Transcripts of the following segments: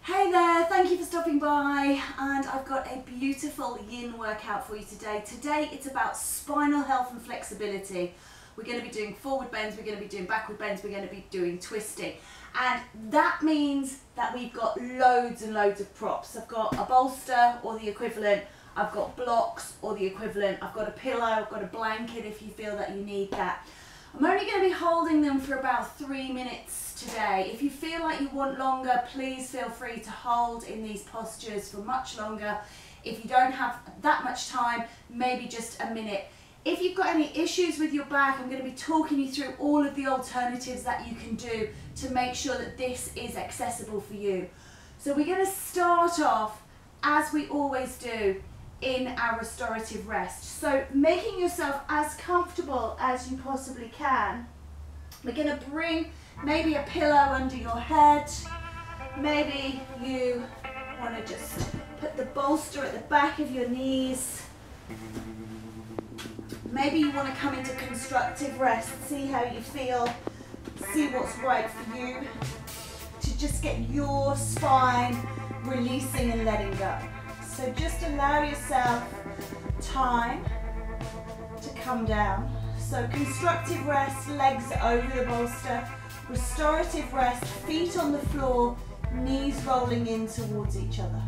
Hey there, thank you for stopping by, and I've got a beautiful yin workout for you today. Today it's about spinal health and flexibility. We're going to be doing forward bends, we're going to be doing backward bends, we're going to be doing twisting. And that means that we've got loads and loads of props. I've got a bolster or the equivalent, I've got blocks or the equivalent, I've got a pillow, I've got a blanket if you feel that you need that. I'm only going to be holding them for about 3 minutes today. If you feel like you want longer, please feel free to hold in these postures for much longer. If you don't have that much time, maybe just a minute. If you've got any issues with your back, I'm going to be talking you through all of the alternatives that you can do to make sure that this is accessible for you. So we're going to start off, as we always do, in our restorative rest. So making yourself as comfortable as you possibly can. We're going to bring maybe a pillow under your head. Maybe you want to just put the bolster at the back of your knees. Maybe you want to come into constructive rest, see how you feel, see what's right for you, to just get your spine releasing and letting go. So just allow yourself time to come down. So constructive rest, legs over the bolster. Restorative rest, feet on the floor, knees rolling in towards each other.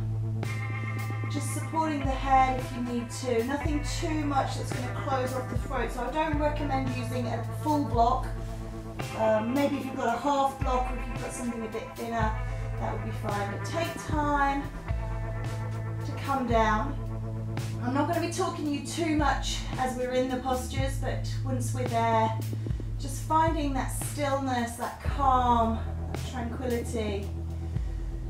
Just supporting the head if you need to. Nothing too much that's going to close off the throat. So I don't recommend using a full block. Maybe if you've got a half block or if you've got something a bit thinner, that would be fine. But take time to come down. I'm not going to be talking you too much as we're in the postures, but once we're there, just finding that stillness, that calm, that tranquility,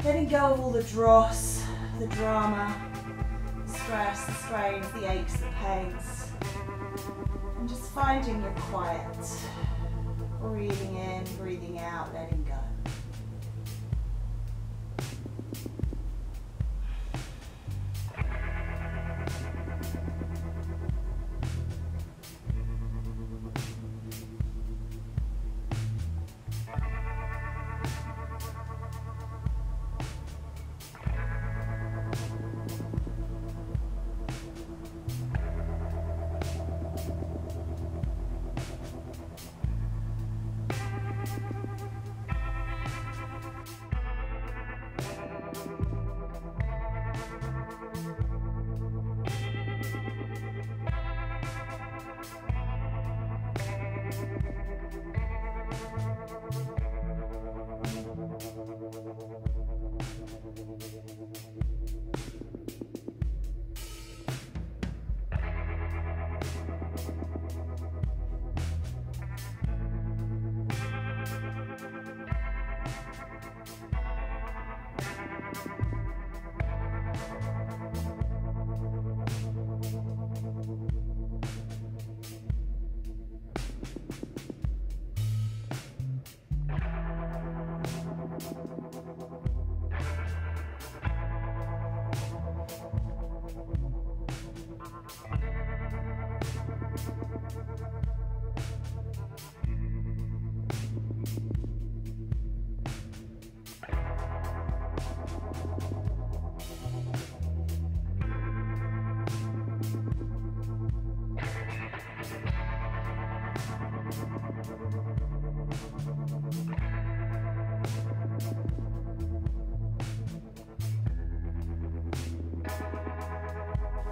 letting go of all the dross, the drama, the stress, the strains, the aches, the pains, and just finding your quiet, breathing in, breathing out, letting go.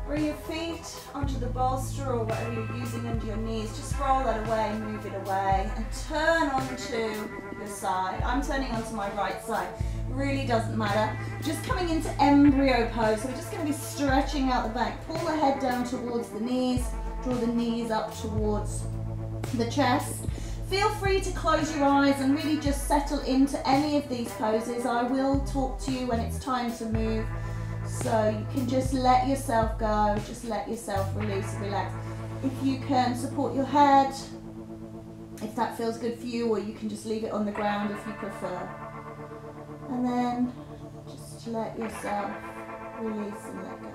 Bring your feet onto the bolster or whatever you're using under your knees. Just roll that away, move it away, and turn onto your side. I'm turning onto my right side. Really doesn't matter. Just coming into embryo pose. So we're just going to be stretching out the back. Pull the head down towards the knees. Draw the knees up towards the chest. Feel free to close your eyes and really just settle into any of these poses. I will talk to you when it's time to move. So you can just let yourself go, just let yourself release and relax. If you can support your head, if that feels good for you, or you can just leave it on the ground if you prefer. And then just let yourself release and let go.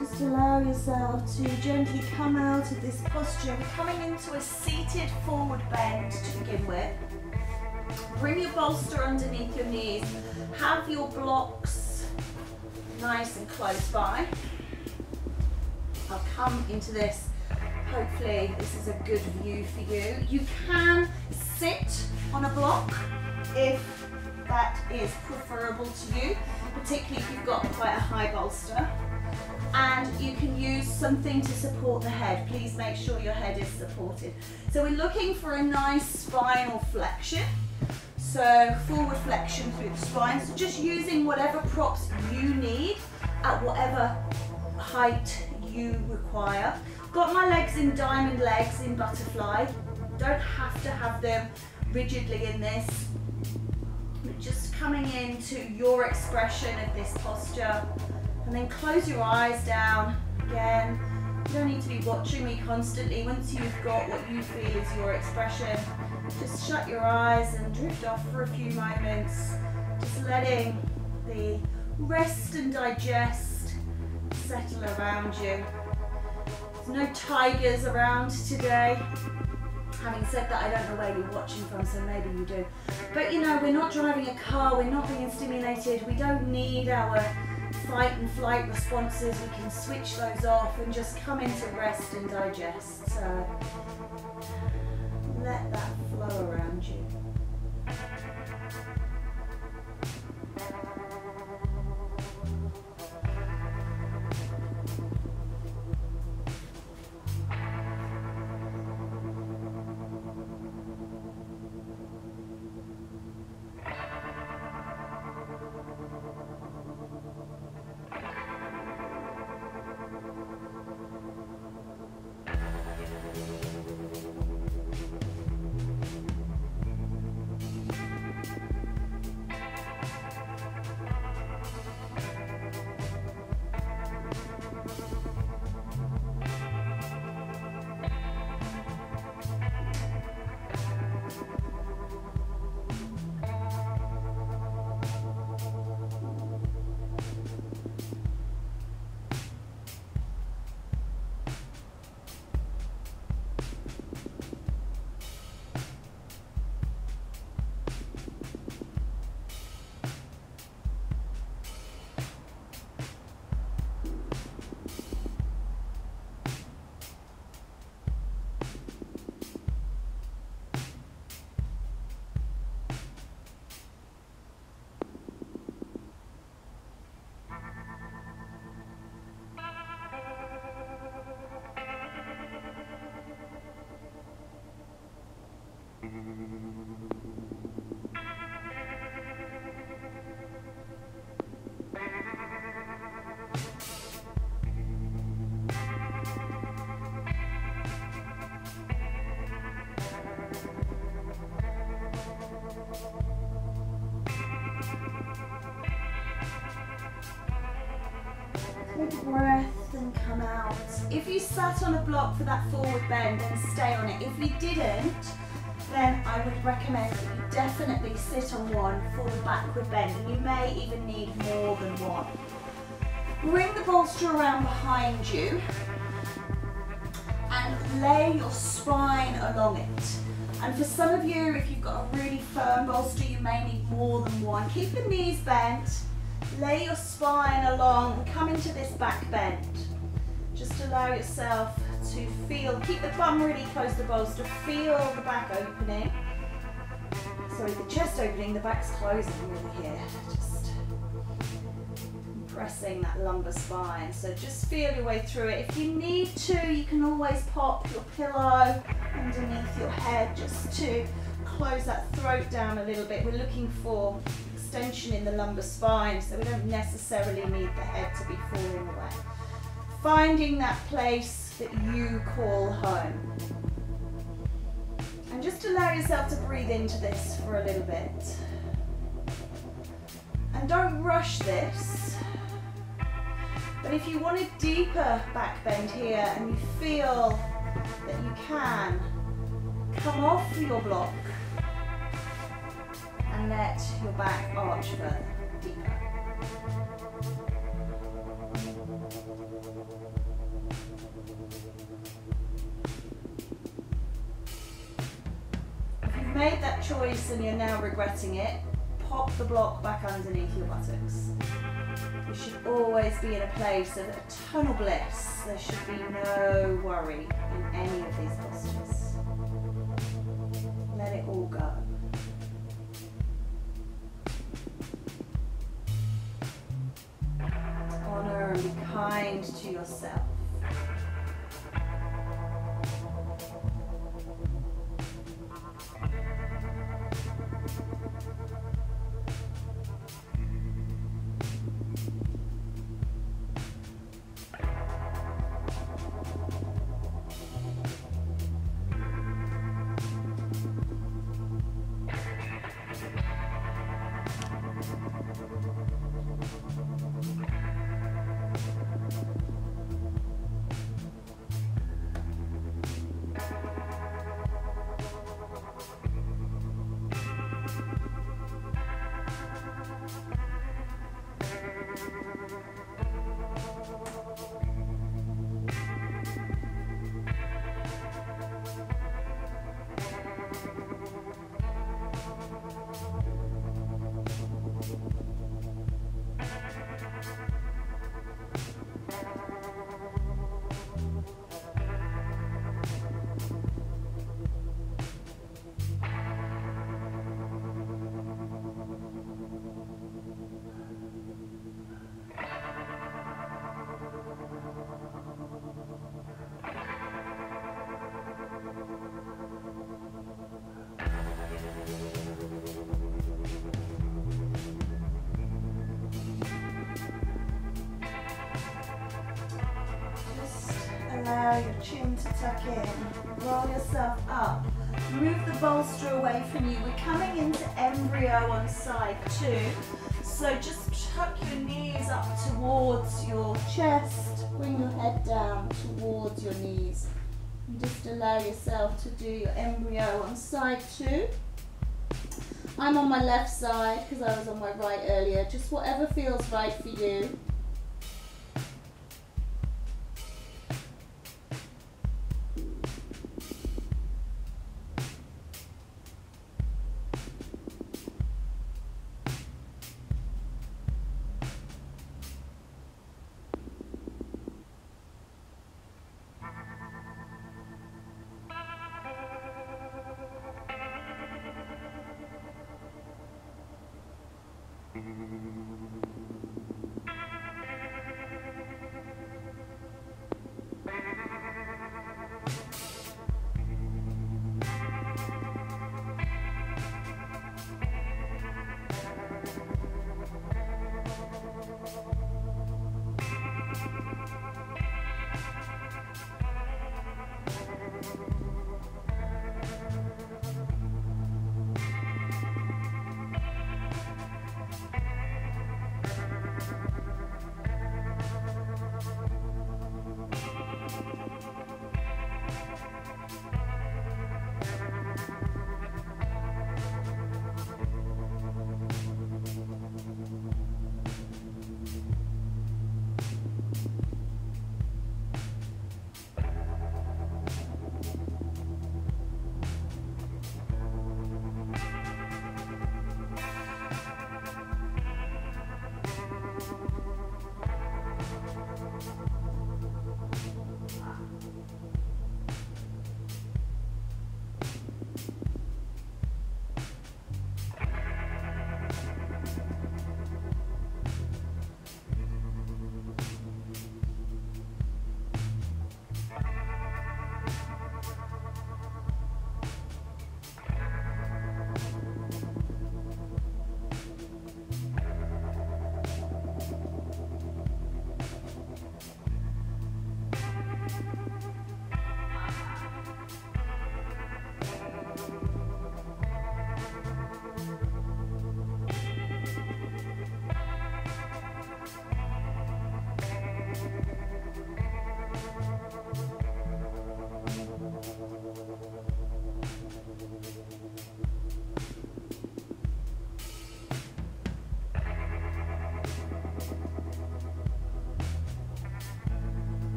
Just allow yourself to gently come out of this posture. We're coming into a seated forward bend to begin with. Bring your bolster underneath your knees. Have your blocks nice and close by. I'll come into this. Hopefully this is a good view for you. You can sit on a block if that is preferable to you, particularly if you've got quite a high bolster. And you can use something to support the head. Please make sure your head is supported. So we're looking for a nice spinal flexion. So forward flexion through the spine. So just using whatever props you need at whatever height you require. Got my legs in diamond legs in butterfly. Don't have to have them rigidly in this. But just coming into your expression of this posture. And then close your eyes down. Again, you don't need to be watching me constantly. Once you've got what you feel is your expression, just shut your eyes and drift off for a few moments. Just letting the rest and digest settle around you. There's no tigers around today. Having said that, I don't know where you're watching from, so maybe you do. But you know, we're not driving a car, we're not being stimulated, we don't need our fight and flight responses. We can switch those off and just come into rest and digest. So let that flow around you. Take a breath and come out. If you sat on a block for that forward bend, then stay on it. If you didn't, then I would recommend that you definitely sit on one for the backward bend. And you may even need more than one. Bring the bolster around behind you and lay your spine along it. And for some of you, if you've got a really firm bolster, you may need more than one. Keep the knees bent, lay your spine along, and come into this back bend. Just allow yourself to feel, keep the bum really close to the bolster, feel the back opening. Sorry, the chest opening, the back's closing really here. Just pressing that lumbar spine. So just feel your way through it. If you need to, you can always pop your pillow underneath your head just to close that throat down a little bit. We're looking for extension in the lumbar spine, so we don't necessarily need the head to be falling away. Finding that place that you call home. And just allow yourself to breathe into this for a little bit. And don't rush this. But if you want a deeper back bend here and you feel that you can, come off your block and let your back arch further, deeper. If you've made that choice and you're now regretting it, pop the block back underneath your buttocks. You should always be in a place of eternal bliss. There should be no worry in any of these postures. Let it all go. Honor and be kind to yourself. Allow your chin to tuck in, roll yourself up, move the bolster away from you. We're coming into embryo on side 2, so just tuck your knees up towards your chest, bring your head down towards your knees, and just allow yourself to do your embryo on side 2. I'm on my left side because I was on my right earlier, just whatever feels right for you.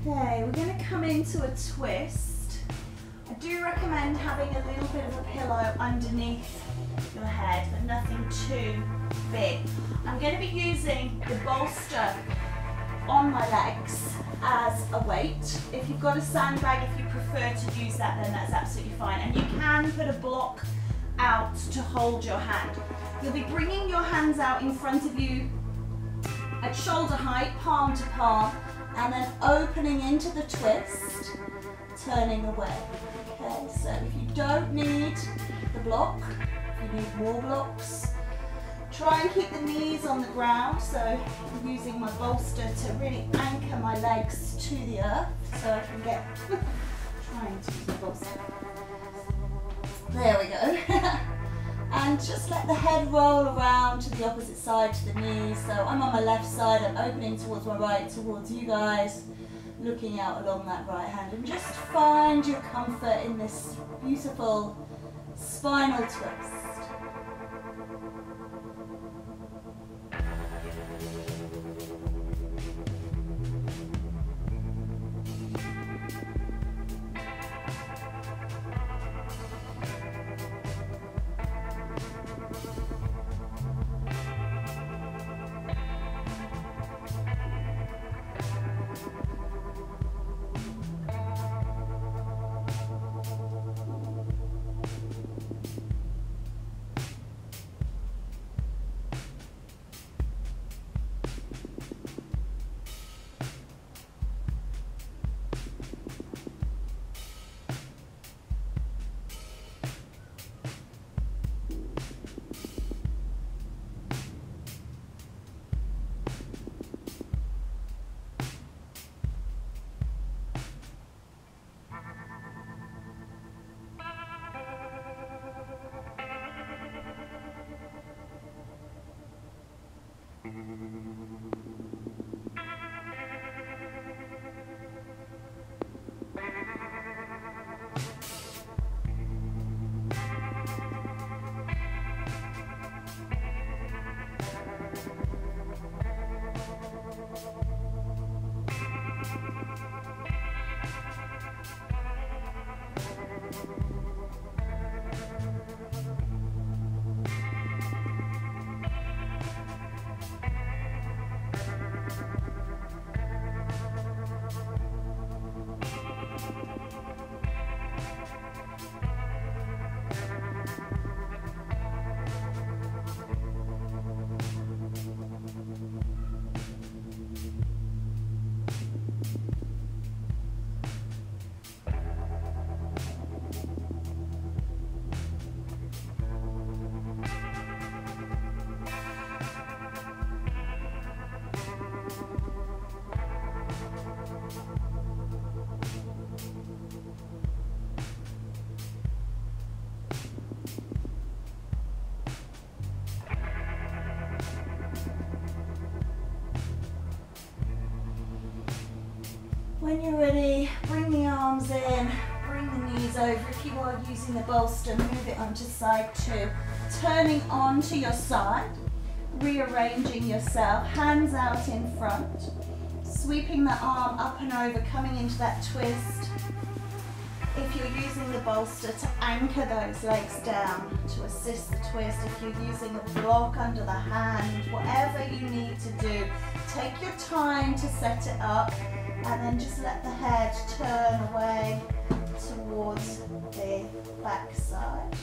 Okay, we're going to come into a twist. I do recommend having a little bit of a pillow underneath your head, but nothing too big. I'm going to be using the bolster on my legs as a weight. If you've got a sandbag, if you prefer to use that, then that's absolutely fine. And you can put a block out to hold your hand. You'll be bringing your hands out in front of you at shoulder height, palm to palm, and then opening into the twist, turning away. Okay, so if you don't need the block, if you need more blocks, try and keep the knees on the ground. So I'm using my bolster to really anchor my legs to the earth so I can get, trying to use the bolster. There we go. And just let the head roll around to the opposite side, to the knees. So I'm on my left side, I'm opening towards my right, towards you guys, looking out along that right hand. And just find your comfort in this beautiful spinal twist. When you're ready, bring the arms in, bring the knees over. If you are using the bolster, move it onto side two. Turning onto your side, rearranging yourself, hands out in front, sweeping the arm up and over, coming into that twist. If you're using the bolster, to anchor those legs down, to assist the twist. If you're using a block under the hand, whatever you need to do, take your time to set it up. And then just let the head turn away towards the back side.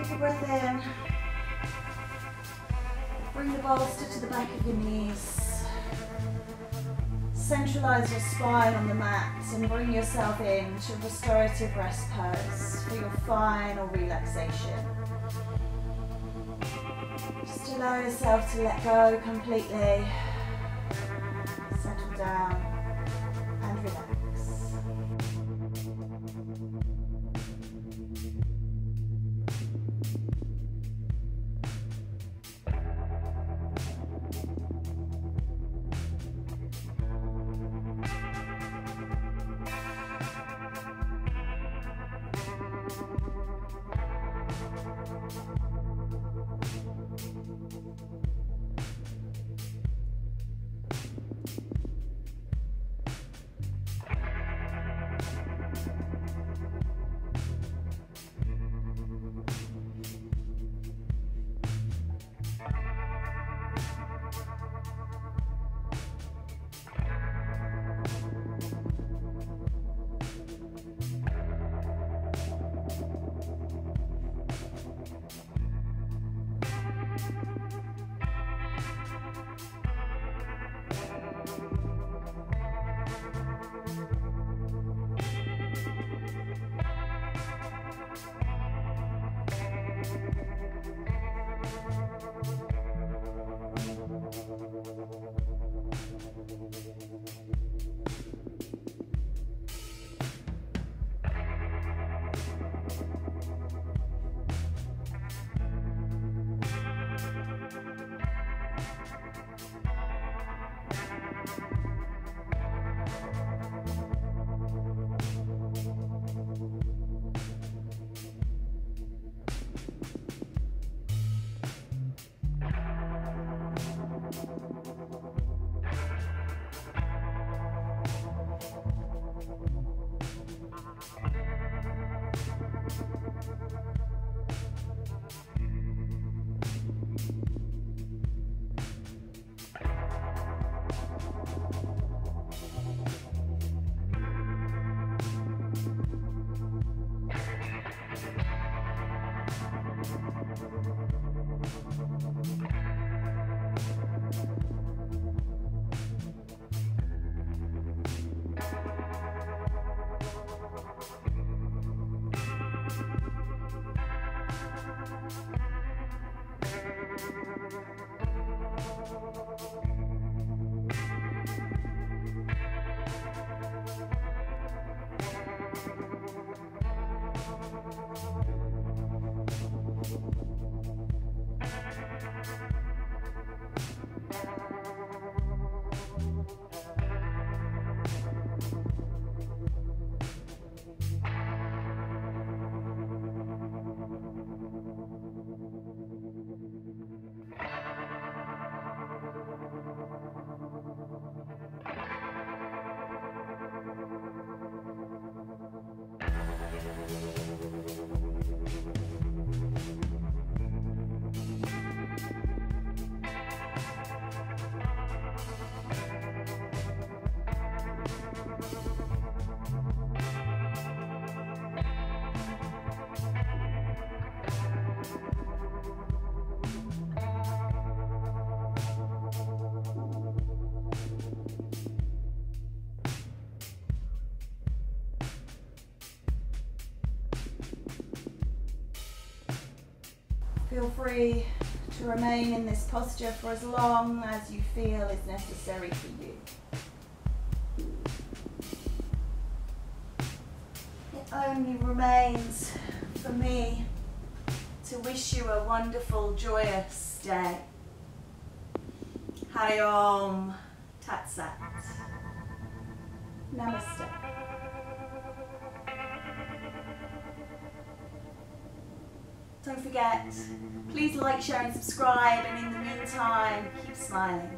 Take a breath in. Bring the bolster to the back of your knees. Centralize your spine on the mat and bring yourself into restorative rest pose for your final relaxation. Just allow yourself to let go completely. Settle down and relax. Feel free to remain in this posture for as long as you feel is necessary for you. It only remains for me to wish you a wonderful, joyous day. Hari Om Tat Sat. Namaste. Don't forget, please like, share and subscribe, and in the meantime, keep smiling.